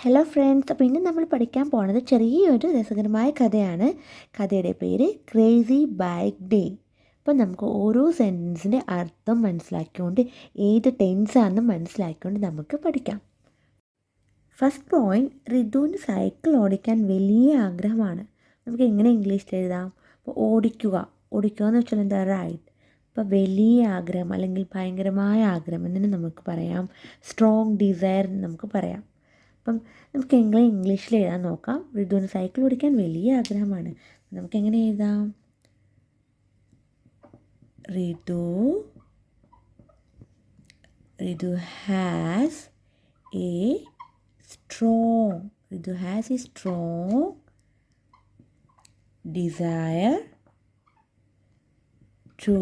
Hello friends, അപ്പോൾ ഇന്ന് നമ്മൾ പഠിക്കാൻ പോകുന്നത് ചെറിയൊരു രസകരമായ കഥയാണ്. കഥയുടെ പേര് ക്രേസി ബൈക്ക് ഡേ. അപ്പോൾ നമുക്ക് ഓരോ സെൻറ്റൻസിൻ്റെ അർത്ഥം മനസ്സിലാക്കിക്കൊണ്ട് ഏത് ടെൻസാണെന്ന് മനസ്സിലാക്കിക്കൊണ്ട് നമുക്ക് പഠിക്കാം. ഫസ്റ്റ് പോയിൻറ്റ്, ഋതുവിന് സൈക്കിൾ ഓടിക്കാൻ വലിയ ആഗ്രഹമാണ്. നമുക്ക് എങ്ങനെ ഇംഗ്ലീഷിൽ എഴുതാം? അപ്പോൾ ഓടിക്കുക എന്ന് വെച്ചാൽ എന്താ? റൈഡ്. അപ്പോൾ വലിയ ആഗ്രഹം അല്ലെങ്കിൽ ഭയങ്കരമായ ആഗ്രഹം എന്നതിന് നമുക്ക് പറയാം സ്ട്രോങ് ഡിസയർ എന്ന് നമുക്ക് പറയാം. അപ്പം നമുക്ക് എങ്ങനെ ഇംഗ്ലീഷിൽ എഴുതാൻ നോക്കാം. ഋതുവിന് സൈക്കിൾ ഓടിക്കാൻ വലിയ ആഗ്രഹമാണ്. നമുക്ക് എങ്ങനെ എഴുതാം? Ritu has a strong desire to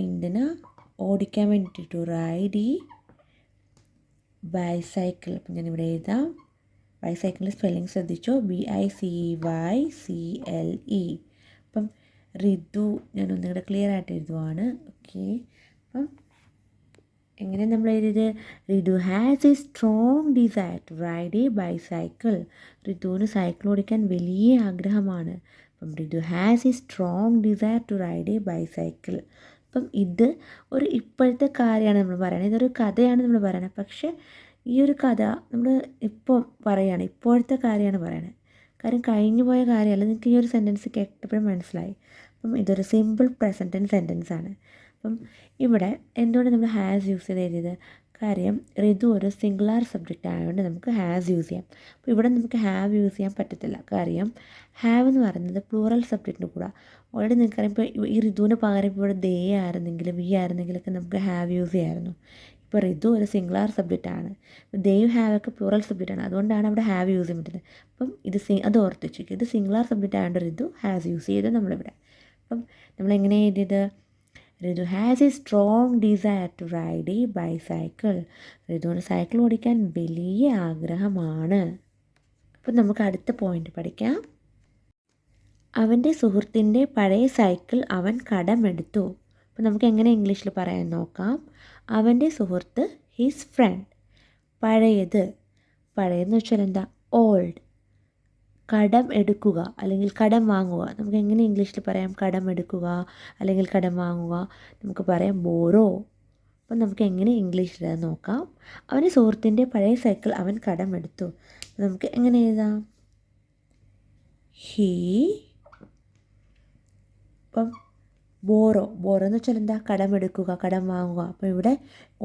എന്തിനാ ഓടിക്കാൻ വേണ്ടിയിട്ട്? ടു റൈഡ് ഈ ബൈസൈക്കിൾ. അപ്പം ഞാനിവിടെ എഴുതാം. ബൈസൈക്കിളിൻ്റെ സ്പെല്ലിംഗ് ശ്രദ്ധിച്ചോ? BICYCLE. അപ്പം ഋതു ഞാൻ ഒന്നുകൂടെ ക്ലിയർ ആയിട്ട് എഴുതുവാണ്. ഓക്കെ, അപ്പം എങ്ങനെ നമ്മൾ എഴുതിയത്? Ritu has a strong desire to ride a bicycle. ഋതുവിന് സൈക്കിൾ ഓടിക്കാൻ വലിയ ആഗ്രഹമാണ്. അപ്പം Ritu has a strong desire to ride a bicycle. അപ്പം ഇത് ഒരു ഇപ്പോഴത്തെ കാര്യമാണ് നമ്മൾ പറയുന്നത്. ഇതൊരു കഥയാണ് നമ്മൾ പറയുന്നത്. പക്ഷേ ഈ ഒരു കഥ നമ്മൾ ഇപ്പം പറയുകയാണ്, ഇപ്പോഴത്തെ കാര്യമാണ് പറയുന്നത്. കാര്യം കഴിഞ്ഞു പോയ കാര്യമല്ല. നിങ്ങൾക്ക് ഈ ഒരു സെൻറ്റൻസ് കേട്ടപ്പോഴും മനസ്സിലായി. അപ്പം ഇതൊരു സിമ്പിൾ പ്രസൻറ്റ് സെൻറ്റൻസ് ആണ്. അപ്പം ഇവിടെ എന്തുകൊണ്ട് നമ്മൾ ഹാസ് യൂസ് ചെയ്ത് എഴുതിയത്? കാര്യം ഋതു ഒരു സിംഗുലാർ സബ്ജക്റ്റ് ആയതുകൊണ്ട് നമുക്ക് ഹാസ് യൂസ് ചെയ്യാം. അപ്പോൾ ഇവിടെ നമുക്ക് ഹാവ് യൂസ് ചെയ്യാൻ പറ്റത്തില്ല. കാര്യം ഹാവ് എന്ന് പറയുന്നത് പ്ലൂറൽ സബ്ജക്റ്റിൻ്റെ കൂടെ. ഓൾറെഡി നിങ്ങൾക്കറിയാം, ഇപ്പോൾ ഈ ഋതുവിന് പകരം ഇപ്പോൾ ഇവിടെ ദേ ആയിരുന്നെങ്കിലും വി ആയിരുന്നെങ്കിലൊക്കെ നമുക്ക് ഹാവ് യൂസ് ചെയ്യാമായിരുന്നു. ഇപ്പോൾ ഋതു ഒരു സിംഗുലാർ സബ്ജക്റ്റ് ആണ്. ദേവ് ഹാവ് ഒക്കെ പ്ലൂറൽ സബ്ജക്റ്റ് ആണ്. അതുകൊണ്ടാണ് അവിടെ ഹാവ് യൂസ് ചെയ്യാൻ പറ്റുന്നത്. അപ്പം അത് ഓർത്ത് വെച്ചേക്കും. ഇത് സിംഗുലാർ സബ്ജക്റ്റ് ആയതുകൊണ്ട് ഋതു ഹാസ് യൂസ് ചെയ്ത് നമ്മളിവിടെ. അപ്പം നമ്മളെങ്ങനെ എഴുതിയത്? Ritu has a strong desire to ride a bicycle. ഋതുവിന് സൈക്കിൾ ഓടിക്കാൻ വലിയ ആഗ്രഹമാണ്. അപ്പം നമുക്ക് അടുത്ത പോയിന്റ് പഠിക്കാം. അവൻ്റെ സുഹൃത്തിൻ്റെ പഴയ സൈക്കിൾ അവൻ കടമെടുത്തു. അപ്പം നമുക്ക് എങ്ങനെ ഇംഗ്ലീഷിൽ പറയാൻ നോക്കാം. അവൻ്റെ സുഹൃത്ത് ഹിസ് ഫ്രണ്ട്. പഴയതെന്ന് വെച്ചാൽ എന്താ? ഓൾഡ്. കടം എടുക്കുക അല്ലെങ്കിൽ കടം വാങ്ങുക. നമുക്ക് എങ്ങനെ ഇംഗ്ലീഷിൽ പറയാം? കടം എടുക്കുക അല്ലെങ്കിൽ കടം വാങ്ങുക. നമുക്ക് പറയാം ബോറോ. അപ്പം നമുക്ക് എങ്ങനെ ഇംഗ്ലീഷിൽ നോക്കാം. അവൻ്റെ സുഹൃത്തിൻ്റെ പഴയ സൈക്കിൾ അവൻ കടമെടുത്തു. നമുക്ക് എങ്ങനെ എഴുതാം? അപ്പം ബോറോ എന്ന് വെച്ചാൽ എന്താ? കടമെടുക്കുക, കടം വാങ്ങുക. അപ്പോൾ ഇവിടെ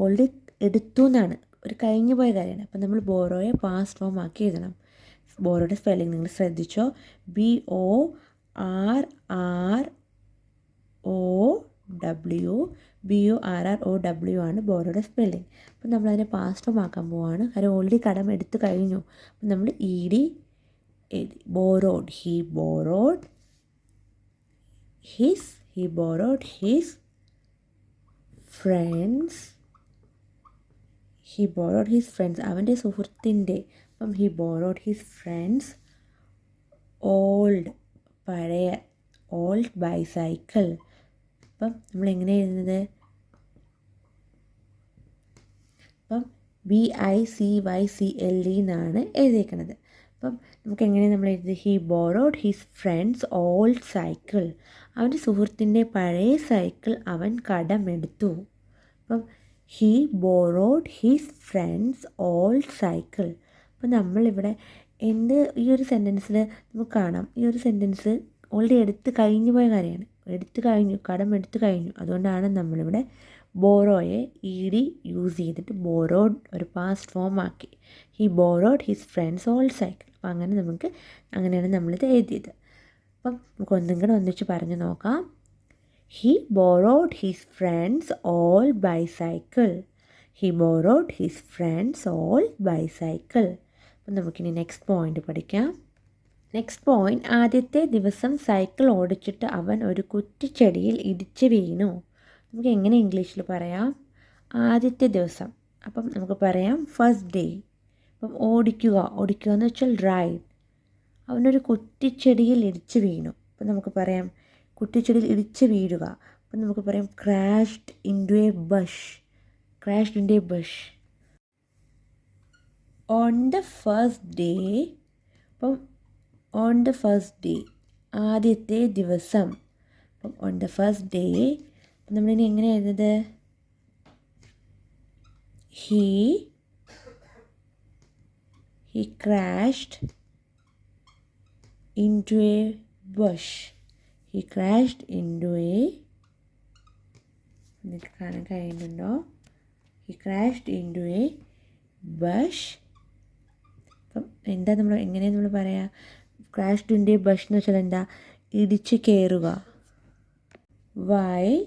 ഓൾറെഡി എടുത്തു എന്നാണ്, ഒരു കഴിഞ്ഞു പോയ കാര്യമാണ്. അപ്പം നമ്മൾ ബോറോയെ പാസ്റ്റ് ഫോം ആക്കി എഴുതണം. ബോറോയുടെ സ്പെല്ലിംഗ് നിങ്ങൾ ശ്രദ്ധിച്ചോ? BORROW ആണ് ബോറോയുടെ സ്പെല്ലിംഗ്. അപ്പം നമ്മളതിനെ പാസ്റ്റ് ഫോം ആക്കാൻ പോവാണ്. കാര്യം ഓൾറെഡി കടം എടുത്തു കഴിഞ്ഞു. അപ്പം നമ്മൾ ED എഴുതി. Borrowed. He borrowed his friends. അവൻ്റെ സുഹൃത്തിൻ്റെ. അപ്പം he borrowed his friends പഴയ ബൈസൈക്കിൾ. അപ്പം നമ്മളെങ്ങനെ എഴുതുന്നത്? അപ്പം BICYCLE എന്നാണ് എഴുതിയിരിക്കുന്നത്. അപ്പം നമുക്ക് എങ്ങനെ നമ്മൾ എഴുതി? He borrowed his friends old cycle. അവൻ്റെ സുഹൃത്തിൻ്റെ പഴയ സൈക്കിൾ അവൻ കടമെടുത്തു. അപ്പം he borrowed his friends old cycle. അപ്പം നമ്മളിവിടെ ഈ ഒരു സെൻറ്റൻസിൽ നമുക്ക് കാണാം, ഈ ഒരു സെൻറ്റൻസ് ഓൾറെഡി എടുത്ത് കഴിഞ്ഞു പോയ കാര്യമാണ്. കടം എടുത്തു കഴിഞ്ഞു. അതുകൊണ്ടാണ് നമ്മളിവിടെ ബോറോയെ ED യൂസ് ചെയ്തിട്ട് ബോറോഡ് ഒരു പാസ്റ്റ് ഫോം ആക്കി. He borrowed his friends old cycle. അപ്പം അങ്ങനെയാണ് നമ്മളിത് എഴുതിയത്. അപ്പം നമുക്ക് ഒന്നിച്ച് പറഞ്ഞു നോക്കാം. He borrowed his friends old bicycle. അപ്പം നമുക്കിനി നെക്സ്റ്റ് പോയിന്റ് പഠിക്കാം. നെക്സ്റ്റ് പോയിന്റ്, ആദ്യത്തെ ദിവസം സൈക്കിൾ ഓടിച്ചിട്ട് അവൻ ഒരു കുറ്റിച്ചെടിയിൽ ഇടിച്ച് വീണു. നമുക്ക് എങ്ങനെ ഇംഗ്ലീഷിൽ പറയാം? ആദ്യത്തെ ദിവസം. അപ്പം നമുക്ക് പറയാം ഫസ്റ്റ് ഡേ. അപ്പം ഓടിക്കുക എന്ന് വെച്ചാൽ റൈഡ്. അവനൊരു കുറ്റിച്ചെടിയിൽ ഇടിച്ച് വീണു. അപ്പം നമുക്ക് പറയാം കുറ്റിച്ചെടിയിൽ ഇടിച്ച് വീഴുക. അപ്പം നമുക്ക് പറയാം crashed into a bush. On the first day. അപ്പം ഓൺ ദ ഫസ്റ്റ് ഡേ ആദ്യത്തെ ദിവസം. അപ്പം ഓൺ ദ ഫസ്റ്റ് ഡേ നമ്മളിനി എങ്ങനെ എഴുതുന്നത്? He crashed into a bush. He crashed into a, നിങ്ങൾക്ക് കാണാൻ കഴിയുന്നുണ്ടോ? He crashed into a bush. അപ്പം എന്താ എങ്ങനെയാണ് നമ്മൾ പറയാ? crashed into a bush എന്ന് വെച്ചാൽ എന്താ? ഇടിച്ച് കയറുക. while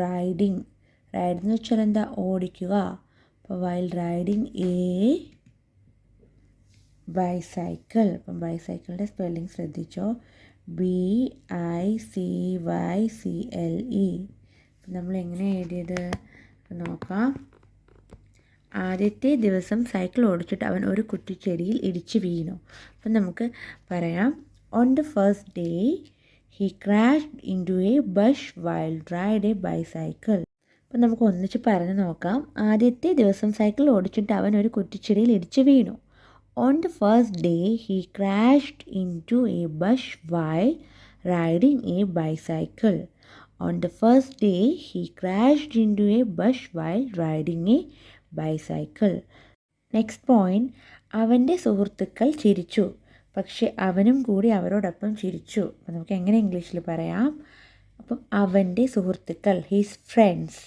riding. റൈഡ് എന്ന് വെച്ചാൽ എന്താ? ഓടിക്കുക. അപ്പോൾ while riding a ബൈസൈക്കിൾ. അപ്പം ബൈസൈക്കിളിൻ്റെ സ്പെല്ലിംഗ് ശ്രദ്ധിച്ചോ? BICYCLE. അപ്പം നമ്മൾ എങ്ങനെ എഴുതിയത് നോക്കാം. ആദ്യത്തെ ദിവസം സൈക്കിൾ ഓടിച്ചിട്ട് അവൻ ഒരു കുറ്റിച്ചെടിയിൽ ഇടിച്ച് വീണു. അപ്പം നമുക്ക് പറയാം, on the first day he crashed into a bush while ride a bicycle. അപ്പം നമുക്ക് ഒന്നിച്ച് പറഞ്ഞ് നോക്കാം. ആദ്യത്തെ ദിവസം സൈക്കിൾ ഓടിച്ചിട്ട് അവൻ ഒരു കുറ്റിച്ചെടിയിൽ ഇടിച്ച് വീണു. On the first day, he crashed into a bush while riding a bicycle. On the first day, he crashed into a bush while riding a bicycle. Next point, അവൻ്റെ സുഹൃത്തുക്കൾ ചിരിച്ചു, പക്ഷെ അവനും കൂടി അവരോടൊപ്പം ചിരിച്ചു. അപ്പം നമുക്ക് എങ്ങനെ ഇംഗ്ലീഷിൽ പറയാം? അപ്പം അവൻ്റെ സുഹൃത്തുക്കൾ, ഹിസ് ഫ്രണ്ട്സ്.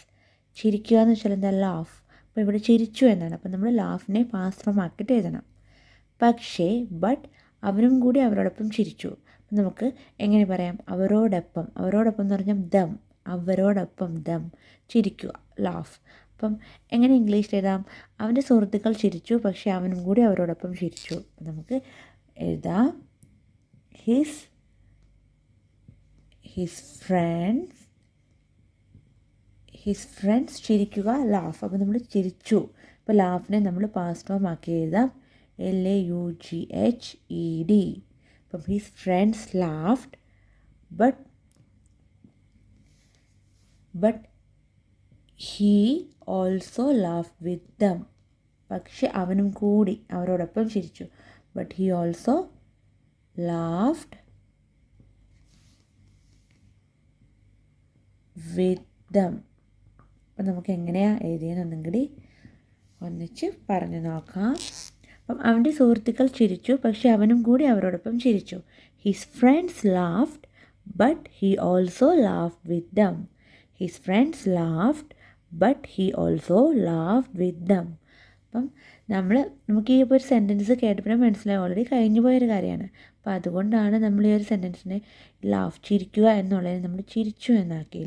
ചിരിക്കുക എന്ന് വെച്ചാൽ എന്താ? ലാഫ്. അപ്പോൾ ഇവിടെ ചിരിച്ചു എന്നാണ്. അപ്പം നമ്മൾ ലാഫിനെ പാസ്റ്റ് ഫോം ആക്കിയിട്ട് എഴുതണം. പക്ഷേ അവനും കൂടി അവരോടൊപ്പം ചിരിച്ചു. അപ്പം നമുക്ക് എങ്ങനെ പറയാം? അവരോടൊപ്പം. അവരോടൊപ്പം എന്ന് പറഞ്ഞാൽ ദം. അവരോടൊപ്പം ദം. ചിരിക്കുക, ലാഫ്. അപ്പം എങ്ങനെ ഇംഗ്ലീഷിൽ എഴുതാം? അവൻ്റെ സുഹൃത്തുക്കൾ ചിരിച്ചു, പക്ഷേ അവനും കൂടി അവരോടൊപ്പം ചിരിച്ചു. അപ്പം നമുക്ക് എഴുതാം, ഹിസ് ഫ്രണ്ട്സ് ചിരിക്കുക, ലാഫ്. അപ്പോൾ നമ്മൾ ചിരിച്ചു. അപ്പോൾ ലാഫിനെ നമ്മൾ പാസ്റ്റ് ഫോം ആക്കി എഴുതാം, LAUGHED. അപ്പം his friends laughed but he also laughed with them. പക്ഷെ അവനും കൂടി അവരോടൊപ്പം ചിരിച്ചു. But he also laughed with them. അപ്പം നമുക്ക് എങ്ങനെയാണ് എഴുതിയെന്നൊന്നും കൂടി ഒന്നിച്ച് പറഞ്ഞു നോക്കാം. അപ്പം അവൻ്റെ സുഹൃത്തുക്കൾ ചിരിച്ചു, പക്ഷെ അവനും കൂടി അവരോടൊപ്പം ചിരിച്ചു. His friends laughed but he also laughed with them. His friends laughed but he also laughed with them. അപ്പം നമുക്ക് ഈ ഒരു സെൻറ്റൻസ് കേട്ടപ്പോൾ മനസ്സിലായി, ഓൾറെഡി കഴിഞ്ഞു പോയൊരു കാര്യമാണ്. അപ്പം അതുകൊണ്ടാണ് നമ്മൾ ഈ ഒരു സെൻറ്റൻസിനെ ലാഫ്, ചിരിക്കുക എന്നുള്ളതിനെ നമ്മൾ ചിരിച്ചു എന്നാക്കി.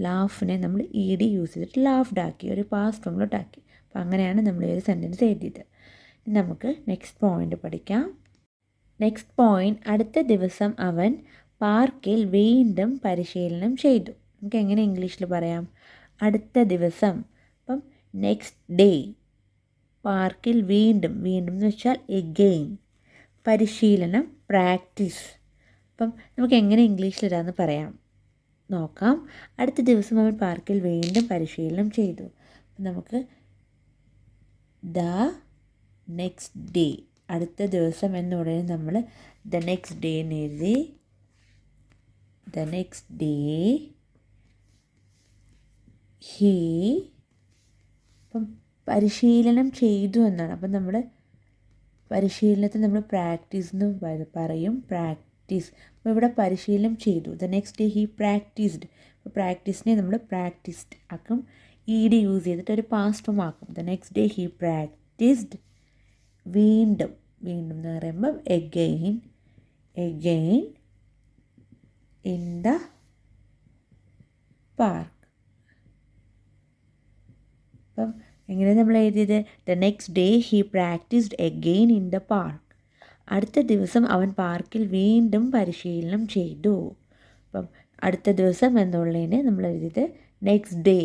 ലാഫിനെ നമ്മൾ ED യൂസ് ചെയ്തിട്ട് ലാഫ്ഡ് ആക്കി, ഒരു പാസ്റ്റ് ഫോമിലോട്ടാക്കി. അപ്പം അങ്ങനെയാണ് നമ്മൾ ഈ ഒരു സെൻറ്റൻസ് എഴുതിയത്. നമുക്ക് നെക്സ്റ്റ് പോയിൻ്റ് പഠിക്കാം. നെക്സ്റ്റ് പോയിൻ്റ്, അടുത്ത ദിവസം അവൻ പാർക്കിൽ വീണ്ടും പരിശീലനം ചെയ്തു. നമുക്ക് എങ്ങനെ ഇംഗ്ലീഷിൽ പറയാം? അടുത്ത ദിവസം. അപ്പം നെക്സ്റ്റ് ഡേ. പാർക്കിൽ വീണ്ടും എന്ന് വെച്ചാൽ എഗെയിൻ. പരിശീലനം, പ്രാക്ടീസ്. അപ്പം നമുക്ക് എങ്ങനെ ഇംഗ്ലീഷിലിടാന്ന് പറയാം നോക്കാം. അടുത്ത ദിവസം അവൻ പാർക്കിൽ വീണ്ടും പരിശീലനം ചെയ്തു. അപ്പം നമുക്ക് ദ നെക്സ്റ്റ് ഡേ, അടുത്ത ദിവസം എന്നുള്ളത് നമ്മൾ ദ നെക്സ്റ്റ് ഡേ എന്ന് എഴുതി. ദ നെക്സ്റ്റ് ഡേ ഹീ, അപ്പം പരിശീലനം ചെയ്തു എന്നാണ്. അപ്പം നമ്മൾ പരിശീലനത്തിൽ നമ്മൾ പ്രാക്ടീസ് എന്ന് പറയും, പ്രാക്ടീസ്. അപ്പോൾ ഇവിടെ പരിശീലനം ചെയ്തു. The next day he practised. അപ്പോൾ പ്രാക്ടീസിനെ നമ്മൾ പ്രാക്ടീസ്ഡ് ആക്കും, ED യൂസ് ചെയ്തിട്ട് ഒരു പാസ്റ്റ് ഫോം ആക്കും. The next day he practised. വീണ്ടും എന്ന് പറയുമ്പം എഗെയിൻ ഇൻ ദ പാർക്ക്. അപ്പം എങ്ങനെ നമ്മൾ എഴുതിയത്? The next day he practised again in the park. അടുത്ത ദിവസം അവൻ പാർക്കിൽ വീണ്ടും പരിശീലനം ചെയ്തു. അപ്പം അടുത്ത ദിവസം എന്നുള്ളതിന് നമ്മൾ എഴുതിയത് നെക്സ്റ്റ് ഡേ.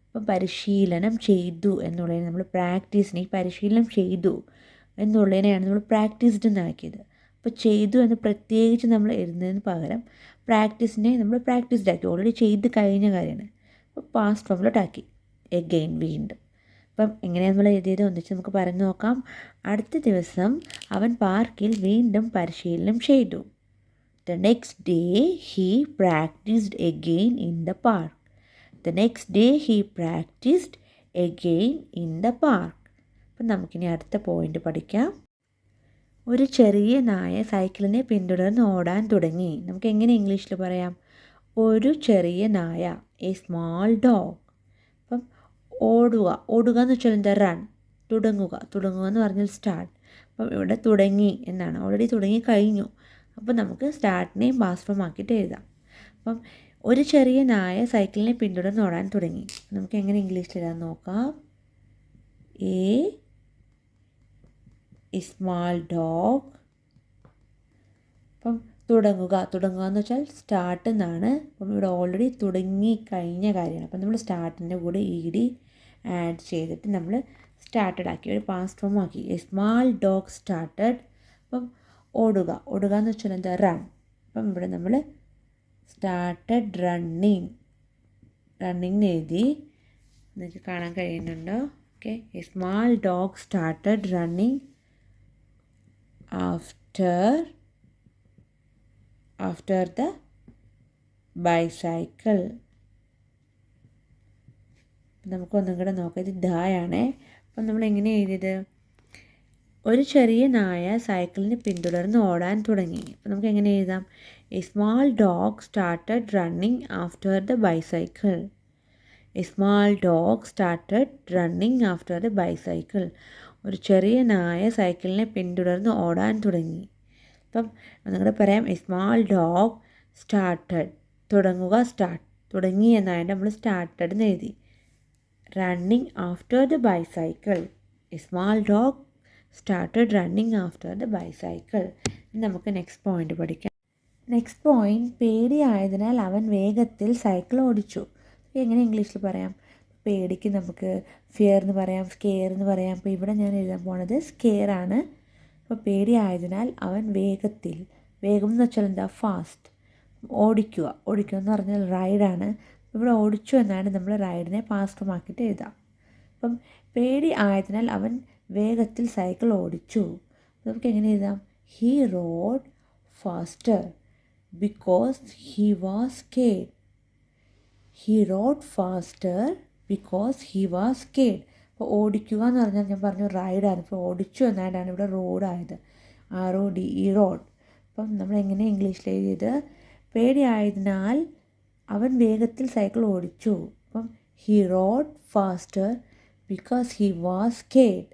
അപ്പം പരിശീലനം ചെയ്തു എന്നുള്ളതിന് നമ്മൾ പ്രാക്ടീസിനെ പരിശീലനം ചെയ്തു എന്നുള്ളതിനെയാണ് നമ്മൾ പ്രാക്ടീസ്ഡ് എന്നാക്കിയത്. അപ്പോൾ ചെയ്തു എന്ന് പ്രത്യേകിച്ച് നമ്മൾ എഴുതുന്നതിന് പകരം പ്രാക്ടീസിനെ നമ്മൾ പ്രാക്ടീസ്ഡ് ആക്കി, ഓൾറെഡി ചെയ്ത് കഴിഞ്ഞ കാര്യമാണ്. അപ്പോൾ പാസ്റ്റ് ഫോമിലോട്ടാക്കി, എഗെയിൻ വീണ്ടും. അപ്പം എങ്ങനെയാണ് നമ്മൾ എഴുതിയത് ഒന്നിച്ച് നമുക്ക് പറഞ്ഞു നോക്കാം. അടുത്ത ദിവസം അവൻ പാർക്കിൽ വീണ്ടും പരിശീലനം ചെയ്തു. The next day he practiced again in the park. The next day he practiced again in the park. അപ്പം നമുക്കിനി അടുത്ത പോയിന്റ് പഠിക്കാം. ഒരു ചെറിയ നായ സൈക്കിളിനെ പിന്തുടർന്ന് ഓടാൻ തുടങ്ങി. നമുക്ക് എങ്ങനെ ഇംഗ്ലീഷിൽ പറയാം? ഒരു ചെറിയ നായ, എ സ്മോൾ ഡോഗ്. അപ്പം ഓടുക എന്ന് വെച്ചാൽ എന്താ? റൺ. തുടങ്ങുക എന്ന് പറഞ്ഞാൽ സ്റ്റാർട്ട്. അപ്പം ഇവിടെ തുടങ്ങി എന്നാണ്, ഓൾറെഡി തുടങ്ങി കഴിഞ്ഞു. അപ്പം നമുക്ക് സ്റ്റാർട്ടിനെ പാസ്റ്റ് ഫോം ആക്കിയിട്ട് എഴുതാം. അപ്പം ഒരു ചെറിയ നായ സൈക്കിളിനെ പിന്തുടർന്ന് ഓടാൻ തുടങ്ങി. നമുക്ക് എങ്ങനെ ഇംഗ്ലീഷിൽ എഴുതാൻ നോക്കാം. A small dog. അപ്പം തുടങ്ങുക എന്ന് വെച്ചാൽ സ്റ്റാർട്ട് എന്നാണ്. അപ്പം ഇവിടെ ഓൾറെഡി തുടങ്ങി കഴിഞ്ഞ കാര്യമാണ്. അപ്പം നമ്മൾ സ്റ്റാർട്ടിൻ്റെ കൂടെ ഇ ആഡ് ചെയ്തിട്ട് നമ്മൾ സ്റ്റാർട്ടഡ് ആക്കി, ഒരു പാസ്റ്റ് ഫോം ആക്കി. A small dog started. അപ്പം ഓടുക എന്ന് വെച്ചാൽ എന്താ? റൺ. അപ്പം ഇവിടെ നമ്മൾ സ്റ്റാർട്ടഡ് റണ്ണിങ് എഴുതി. നിങ്ങൾക്ക് കാണാൻ കഴിയുന്നുണ്ടോ? Okay. A small dog started running after the bicycle. നമുക്കൊന്നും കൂടെ നോക്കാം. ഇത് ധായാണേ. അപ്പം നമ്മൾ എങ്ങനെ എഴുതിയത്? ഒരു ചെറിയ നായ സൈക്കിളിന് പിന്തുടർന്ന് ഓടാൻ തുടങ്ങി. അപ്പം നമുക്ക് എങ്ങനെ എഴുതാം? A small dog started running after the bicycle. A small dog started running after the bicycle. ഒരു ചെറിയ നായ സൈക്കിളിനെ പിന്തുടർന്ന് ഓടാൻ തുടങ്ങി. അപ്പം ഒന്നുകൂടെ പറയാം. എ സ്മോൾ ഡോഗ് സ്റ്റാർട്ടഡ്, തുടങ്ങി എന്നായിട്ട് നമ്മൾ സ്റ്റാർട്ടഡ് എന്ന് എഴുതി. Running after the bicycle. A small dog started running after the bicycle. നമുക്ക് നെക്സ്റ്റ് പോയിന്റ് പഠിക്കാം. നെക്സ്റ്റ് പോയിന്റ്, പേടിയായതിനാൽ അവൻ വേഗത്തിൽ സൈക്കിൾ ഓടിച്ചു. എങ്ങനെ ഇംഗ്ലീഷിൽ പറയാം? പേടിക്ക് നമുക്ക് ഫിയർ എന്ന് പറയാം, സ്കെയർ എന്ന് പറയാം. അപ്പോൾ ഇവിടെ ഞാൻ എഴുതാൻ പോണത് സ്കെയർ ആണ്. അപ്പോൾ പേടിയായതിനാൽ അവൻ വേഗം എന്ന് വെച്ചാൽ എന്താ? ഫാസ്റ്റ്. ഓടിക്കുക എന്ന് പറഞ്ഞാൽ റൈഡാണ്. ഇവിടെ ഓടിച്ചു എന്നാണ് നമ്മൾ റൈഡിനെ പാസ്റ്റ് ഫോം ആക്കിയിട്ട് എഴുതാം. അപ്പം പേടി ആയതിനാൽ അവൻ വേഗത്തിൽ സൈക്കിൾ ഓടിച്ചു. നമുക്ക് എങ്ങനെ എഴുതാം? He rode faster because he was scared. He rode faster because he was scared. അപ്പോൾ ഓടിക്കുക എന്ന് പറഞ്ഞാൽ ഞാൻ പറഞ്ഞു റൈഡാണ്. ഇപ്പോൾ ഓടിച്ചു എന്നായിട്ടാണ് ഇവിടെ റോഡായത്. RODE, road. അപ്പം നമ്മൾ എങ്ങനെ ഇംഗ്ലീഷിൽ എഴുതിയത്? പേടിയായതിനാൽ അവൻ വേഗത്തിൽ സൈക്കിൾ ഓടിച്ചു. അപ്പം he rode faster because he was scared.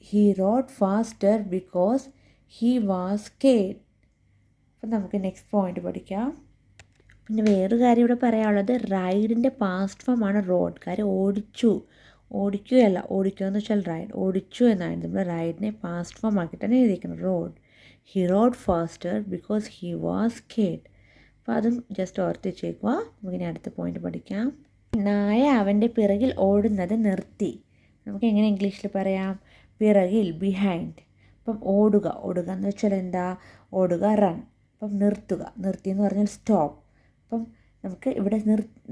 He rode faster because he was scared. അപ്പം നമുക്ക് നെക്സ്റ്റ് പോയിന്റ് പഠിക്കാം. പിന്നെ വേറൊരു കാര്യം ഇവിടെ പറയാനുള്ളത്, റൈഡിൻ്റെ പാസ്റ്റ് ഫോമാണ് റോഡ്. കാര്യം ഓടിക്കുകയല്ല, ഓടിക്കുക എന്ന് വെച്ചാൽ റൈഡ്. ഓടിച്ചു എന്നാണ് നമ്മൾ റൈഡിനെ പാസ്റ്റ് ഫോം ആക്കിയിട്ടാണ് എഴുതിയിരിക്കുന്നത്, rode. He rode faster because he was scared. അപ്പോൾ അതും ജസ്റ്റ് ഓർത്ത് വെച്ചേക്കുക. നമുക്കിനി അടുത്ത പോയിന്റ് പഠിക്കാം. നായ അവൻ്റെ പിറകിൽ ഓടുന്നത് നിർത്തി. നമുക്ക് എങ്ങനെ ഇംഗ്ലീഷിൽ പറയാം? പിറകിൽ, ബിഹൈൻഡ്. അപ്പം ഓടുക എന്ന് വെച്ചാൽ എന്താ? ഓടുക, റൺ. അപ്പം നിർത്തി എന്ന് പറഞ്ഞാൽ സ്റ്റോപ്പ്. അപ്പം നമുക്ക് ഇവിടെ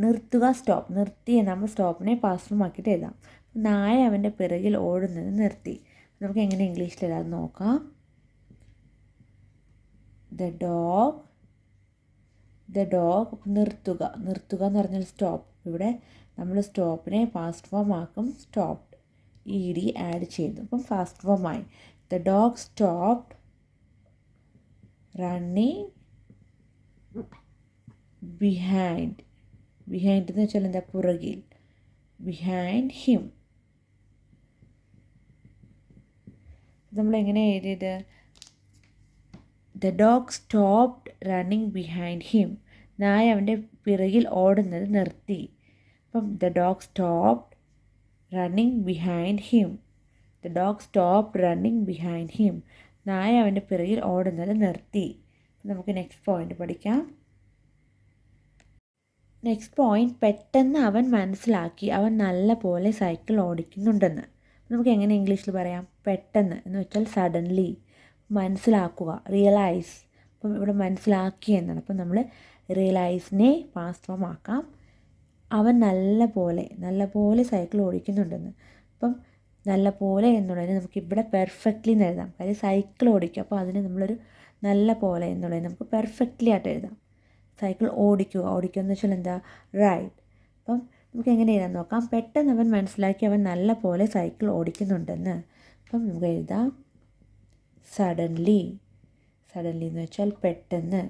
നിർത്തുക, സ്റ്റോപ്പ്. നിർത്തി നമ്മൾ സ്റ്റോപ്പിനെ പാസ്റ്റ് ഫോം ആക്കിയിട്ട് എഴുതാം. നായ അവൻ്റെ പിറകിൽ ഓടുന്നത് നിർത്തി. നമുക്ക് എങ്ങനെ ഇംഗ്ലീഷിൽ എഴുതാൻ നോക്കാം. ദ ഡോഗ് നിർത്തുക എന്ന് പറഞ്ഞാൽ സ്റ്റോപ്പ്. ഇവിടെ നമ്മൾ സ്റ്റോപ്പിനെ പാസ്റ്റ് ഫോം ആക്കും, സ്റ്റോപ്ഡ്. ED ആഡ് ചെയ്തു. അപ്പം ഫാസ്റ്റ് ഫോം ആയി. The dog stopped running behind എന്ന് വെച്ചാൽ എന്താ? പുറകിൽ. Behind him. നമ്മളെങ്ങനെ എഴുതിയത്? The dog stopped running behind him. നായ അവൻ്റെ പിറകിൽ ഓടുന്നത് നിർത്തി. അപ്പം the dog stopped running behind him. The dog stopped running behind him. നായ അവൻ്റെ പിറകിൽ ഓടുന്നത് നിർത്തി. നമുക്ക് നെക്സ്റ്റ് പോയിന്റ് പഠിക്കാം. നെക്സ്റ്റ് പോയിന്റ്, പെട്ടെന്ന് അവൻ മനസ്സിലാക്കി അവൻ നല്ല പോലെ സൈക്കിൾ ഓടിക്കുന്നുണ്ടെന്ന്. നമുക്ക് എങ്ങനെ ഇംഗ്ലീഷിൽ പറയാം? പെട്ടെന്ന് എന്ന് വെച്ചാൽ സഡൻലി. മനസ്സിലാക്കുക, റിയലൈസ്. അപ്പം ഇവിടെ മനസ്സിലാക്കി എന്നാണ്. അപ്പം നമ്മൾ റിയലൈസിനെ പാസ്റ്റ് ഫോം ആക്കാം. അവൻ നല്ല പോലെ സൈക്കിൾ ഓടിക്കുന്നുണ്ടെന്ന്. അപ്പം നല്ല പോലെ എന്നുള്ളതിന് നമുക്ക് ഇവിടെ പെർഫെക്റ്റ്ലി എന്ന് എഴുതാം. കാര്യം സൈക്കിൾ ഓടിക്കുക, അപ്പോൾ അതിന് നമ്മളൊരു നല്ല പോലെ എന്നുള്ളതിന് നമുക്ക് പെർഫെക്റ്റ്ലി ആയിട്ട് എഴുതാം. സൈക്കിൾ ഓടിക്കുക എന്ന് വെച്ചാൽ എന്താ, റൈഡ്. അപ്പം നമുക്ക് എങ്ങനെ എഴുതാൻ നോക്കാം. പെട്ടെന്ന് അവൻ മനസ്സിലാക്കി അവൻ നല്ല പോലെ സൈക്കിൾ ഓടിക്കുന്നുണ്ടെന്ന്. അപ്പം നമുക്ക് എഴുതാം സഡൻലി എന്ന് വെച്ചാൽ പെട്ടെന്ന്.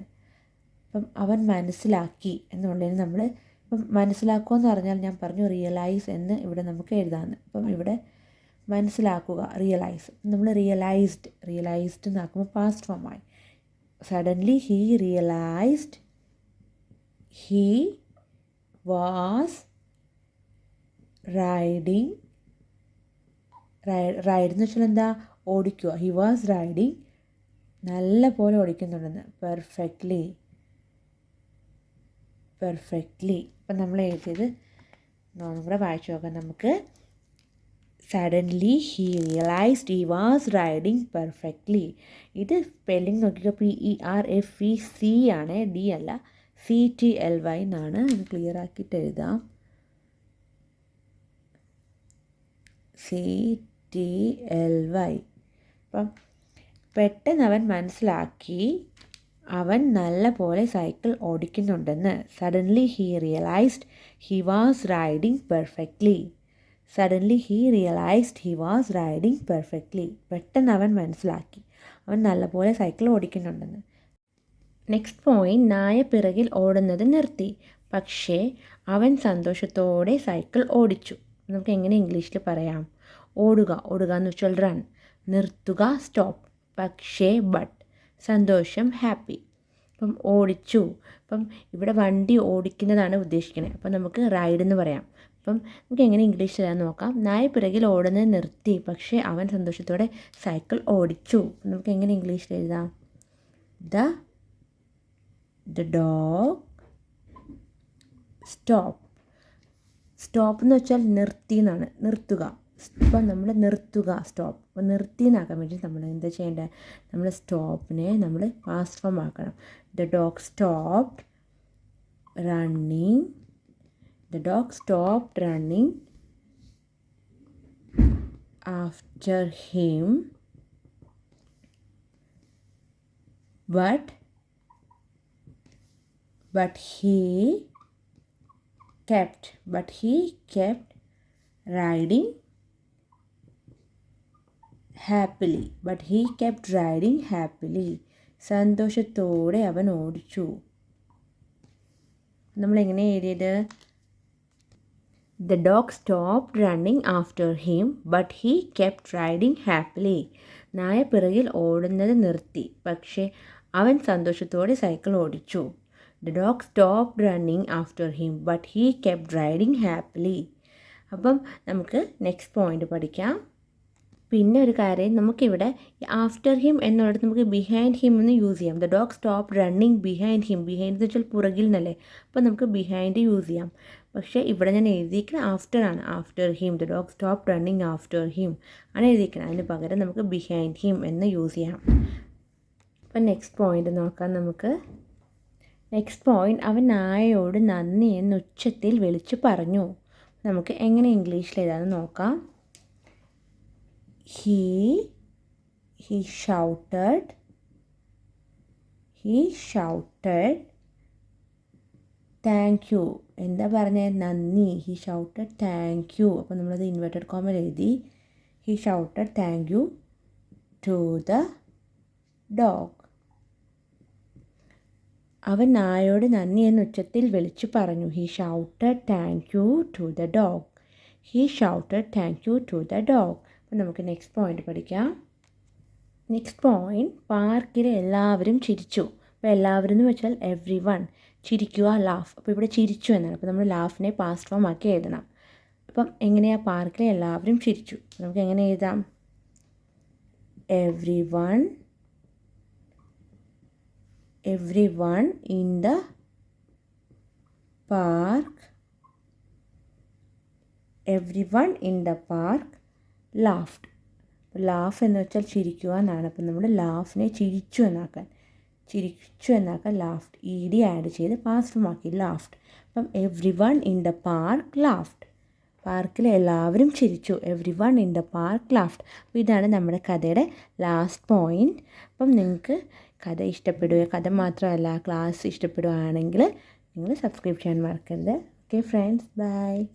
അപ്പം അവൻ മനസ്സിലാക്കി എന്നുള്ളതിന് നമ്മൾ ഇപ്പം മനസ്സിലാക്കുക എന്ന് പറഞ്ഞാൽ ഞാൻ പറഞ്ഞു റിയലൈസ് എന്ന് ഇവിടെ നമുക്ക് എഴുതാമെന്ന്. അപ്പം ഇവിടെ മനസ്സിലാക്കുക റിയലൈസ്, നമ്മൾ റിയലൈസ്ഡ് എന്നാക്കുമ്പോൾ പാസ്റ്റ് ഫോമായി. Suddenly he realised he was riding. Ride എന്ന് വെച്ചാൽ എന്താ, ഓടിക്കുക. ഹി വാസ് റൈഡിങ്, നല്ല പോലെ ഓടിക്കുന്നുണ്ടെന്ന്. പെർഫെക്റ്റ്ലി. അപ്പം നമ്മൾ എഴുതിയത് കൂടെ വായിച്ചു നോക്കാം നമുക്ക്. Suddenly he realised he was riding perfectly. ഇത് സ്പെല്ലിംഗ് നോക്കിക്കോ, PERFEC ആണ്, D അല്ല, CTLY എന്നാണ്. ഇത് ക്ലിയർ ആക്കിയിട്ട് എഴുതാം. CTLY. അപ്പം പെട്ടെന്ന് അവൻ മനസ്സിലാക്കി അവൻ നല്ല പോലെ സൈക്കിൾ ഓടിക്കുന്നുണ്ടെന്ന്. Suddenly he realised he was riding perfectly. പെട്ടെന്ന് അവൻ മനസ്സിലാക്കി അവൻ നല്ല പോലെ സൈക്കിൾ ഓടിക്കുന്നുണ്ടെന്ന്. നെക്സ്റ്റ് പോയിന്റ്, നായ പിറകിൽ ഓടുന്നത് നിർത്തി, പക്ഷേ അവൻ സന്തോഷത്തോടെ സൈക്കിൾ ഓടിച്ചു. നമുക്ക് എങ്ങനെ ഇംഗ്ലീഷിൽ പറയാം. ഓടുക എന്ന് വെച്ചാൽ റൺ, നിർത്തുക സ്റ്റോപ്പ്, പക്ഷേ ബട്ട്, സന്തോഷം ഹാപ്പി. അപ്പം ഓടിച്ചു, അപ്പം ഇവിടെ വണ്ടി ഓടിക്കുന്നതാണ് ഉദ്ദേശിക്കുന്നത്. അപ്പം നമുക്ക് റൈഡ് എന്ന് പറയാം. അപ്പം നമുക്ക് എങ്ങനെ ഇംഗ്ലീഷിൽ എഴുതാൻ നോക്കാം. നായ പിറകിൽ ഓടുന്നത് നിർത്തി, പക്ഷേ അവൻ സന്തോഷത്തോടെ സൈക്കിൾ ഓടിച്ചു. നമുക്ക് എങ്ങനെ ഇംഗ്ലീഷിൽ എഴുതാം. The dog സ്റ്റോപ്പ് എന്ന് വെച്ചാൽ നിർത്തി എന്നാണ്, നിർത്തുക. ഇപ്പം നമ്മൾ നിർത്തുക സ്റ്റോപ്പ്, അപ്പോൾ നിർത്തി എന്നാക്കാൻ വേണ്ടി നമ്മൾ എന്താ ചെയ്യേണ്ടത്, നമ്മൾ സ്റ്റോപ്പിനെ നമ്മൾ പാസ്റ്റ് ഫോം ആക്കണം. The dog stopped running after him, but he kept riding happily. സന്തോഷത്തോടെ അവൻ ഓടിച്ചു. നമ്മളെങ്ങനെ എഴുതിയത്. The dog stopped running after him, but he kept riding happily. നായ പിറകിൽ ഓടുന്നത് നിർത്തി, പക്ഷേ അവൻ സന്തോഷത്തോടെ സൈക്കിൾ ഓടിച്ചു. The dog stopped running after him, but he kept riding happily. അപ്പം നമുക്ക് നെക്സ്റ്റ് പോയിന്റ് പഠിക്കാം. പിന്നെ ഒരു കാര്യം, നമുക്കിവിടെ ആഫ്റ്റർ ഹിം എന്നുള്ളത് നമുക്ക് ബിഹൈൻഡ് ഹിം എന്ന് യൂസ് ചെയ്യാം. The dog stop running behind him. Behind എന്ന് വെച്ചാൽ പുറകിൽ നിന്നല്ലേ, അപ്പോൾ നമുക്ക് ബിഹൈൻഡ് യൂസ് ചെയ്യാം. പക്ഷേ ഇവിടെ ഞാൻ എഴുതിയിരിക്കുന്നത് ആഫ്റ്റർ ആണ്. After him, the dog stop running after him ആണ് എഴുതിയിരിക്കുന്നത്. അതിന് പകരം നമുക്ക് ബിഹൈൻഡ് ഹിം എന്ന് യൂസ് ചെയ്യാം. അപ്പം നെക്സ്റ്റ് പോയിന്റ് നോക്കാം നമുക്ക്. നെക്സ്റ്റ് പോയിന്റ്, അവൻ നായയോട് നന്ദി എന്ന് ഉച്ചത്തിൽ വിളിച്ചു പറഞ്ഞു. നമുക്ക് എങ്ങനെ ഇംഗ്ലീഷിൽ എഴുതാമെന്ന് നോക്കാം. He shouted thank you. എന്താ പറഞ്ഞത്, നന്ദി. He shouted thank you. അപ്പോൾ നമ്മളത് ഇൻവെർട്ടഡ് കോമയിൽ എഴുതി. He shouted thank you to the dog. അവൻ നായയോട് നന്ദി എന്ന് ഉച്ചത്തിൽ വിളിച്ചു പറഞ്ഞു. He shouted thank you to the dog. അപ്പം നമുക്ക് നെക്സ്റ്റ് പോയിന്റ് പഠിക്കാം. നെക്സ്റ്റ് പോയിന്റ്, പാർക്കിൽ എല്ലാവരും ചിരിച്ചു. അപ്പോൾ എല്ലാവരും എന്ന് വെച്ചാൽ എവ്രി വൺ. ചിരിക്കുക, ലാഫ്. അപ്പോൾ ഇവിടെ ചിരിച്ചു എന്നാണ്. അപ്പോൾ നമ്മൾ ലാഫിനെ പാസ്റ്റ് ഫോം ആക്കി എഴുതണം. അപ്പം എങ്ങനെയാണ്, പാർക്കിൽ എല്ലാവരും ചിരിച്ചു. നമുക്ക് എങ്ങനെ എഴുതാം. Every one in the park laughed. Laugh എന്ന് വെച്ചാൽ ചിരിക്കുക എന്നാണ്. അപ്പം നമ്മൾ ലാഫിനെ ചിരിച്ചു എന്നാക്കാൻ. ചിരിച്ചു എന്നാക്കാം ലാഫ്റ്റ്. ഇ ഡി ആഡ് ചെയ്ത് പാസ്റ്റ് ഫോം ആക്കി ലാഫ്റ്റ്. അപ്പം every one in the park laughed. പാർക്കിൽ എല്ലാവരും ചിരിച്ചു. Every one in the park laughed. അപ്പോൾ ഇതാണ് നമ്മുടെ കഥയുടെ ലാസ്റ്റ് പോയിൻറ്റ്. അപ്പം നിങ്ങൾക്ക് കഥ ഇഷ്ടപ്പെടുകയോ കഥ മാത്രമല്ല ക്ലാസ് ഇഷ്ടപ്പെടുകയാണെങ്കിൽ നിങ്ങൾ സബ്സ്ക്രൈബ് ചെയ്യാൻ മറക്കരുത്. Okay friends, by.